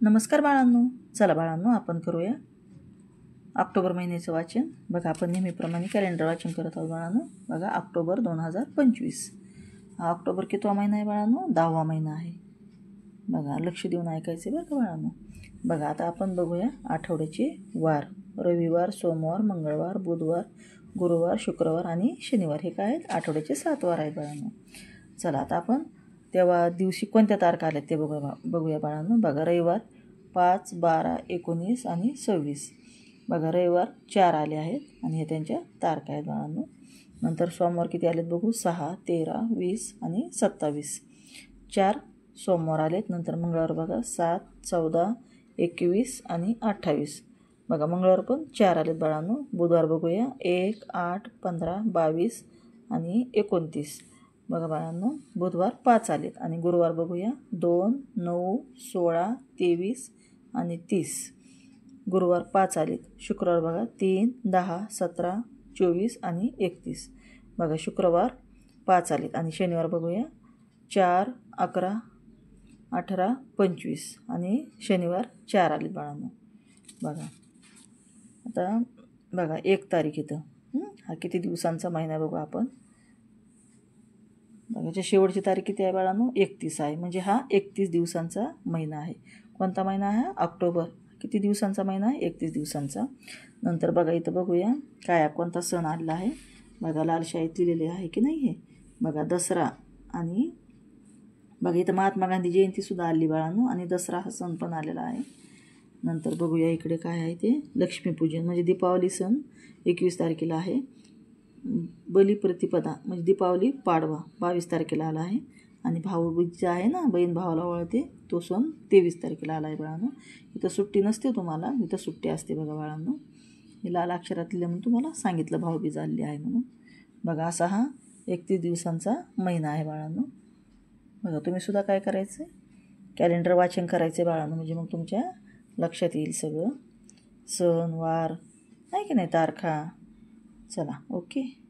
नमस्कार बाळांनो, चला बाळांनो आपण करूया ऑक्टोबर महिन्याचं वाचन. बघा आपण नेहमीप्रमाणे कॅलेंडर वाचन करत आहोत बाळांनो. बघा ऑक्टोबर 2025 हा ऑक्टोबर कितवा महिना आहे बाळांनो? 10वा महिना आहे. बघा लक्ष देऊन ऐकायचे बरं का बाळांनो. बघा आता आपण बघूया आठवड्याचे वार. रविवार, सोमवार, मंगळवार, बुधवार, गुरुवार, शुक्रवार आणि शनिवार हे काय आहेत? आठवड्याचे 7 वार आहेत बाळांनो. चला आता आपण तेव्हा दिवशी कोणत्या तारखा आल्यात ते बघूया बाळांनो. बघा रविवार 5, 12, 19 आणि 26. बघा रविवार 4 आले आहेत आणि हे त्यांच्या तारखा आहेत बाळांनो. नंतर सोमवार किती आलेत बघू? 6, 13, 20 आणि 27. 4 सोमवार आलेत. नंतर मंगळवार बघा 7, 14, 21 आणि 28. बघा मंगळवार पण 4 आलेत बाळांनो. बुधवार बघूया 1, 8, 15, 22 आणि 29. बघा बाळांनो बुधवार 5 आलेत. आणि गुरुवार बघूया 2, 9, 16, 23 आणि 30. गुरुवार 5 आलेत. शुक्रवार बघा 3, 10, 17, 24 आणि 31. बघा शुक्रवार 5 आलेत. आणि शनिवार बघूया 4, 11, 18, 25 आणि शनिवार 4 आलेत बाळांनो. बघा आता बघा 1 तारीख इथं हा किती दिवसांचा महिना बघू आपण. बघा शेवटची तारीख किती आहे बाळांनो? 31 आहे. म्हणजे हा 31 दिवसांचा महिना आहे. कोणता महिना आहे? ऑक्टोबर. किती दिवसांचा महिना आहे? 31 दिवसांचा. नंतर बघा इथं बघूया काय कोणता सण आलेला आहे. बघा लाल शाईत लिहिलेले आहे की नाही हे. बघा दसरा आणि बघा इथं महात्मा गांधी जयंतीसुद्धा आली बाळांनो. आणि दसरा हा सण पण आलेला आहे. नंतर बघूया इकडे काय आहे ते लक्ष्मीपूजन म्हणजे दीपावली सण 21 तारखेला आहे. बलिप्रतिपदा म्हणजे दीपावली पाडवा 22 तारखेला आला आहे. आणि भाऊबीज आहे ना, बहीण भावाला ओवाळते, तो सण 23 तारखेला आला आहे बाळांनो. इथं सुट्टी नसते तुम्हाला, इथं सुट्टी असते बघा बाळांनो. हे लाल अक्षरात लिहिलं म्हणून तुम्हाला सांगितलं भाऊबीज आली आहे म्हणून. बघा असा हा 31 दिवसांचा महिना आहे बाळांनो. बघा तुम्हीसुद्धा काय करायचं? कॅलेंडर वाचन करायचे बाळांनो. म्हणजे मग तुमच्या लक्षात येईल सगळं सण वार नाही की नाही, तारखा. चला ओके.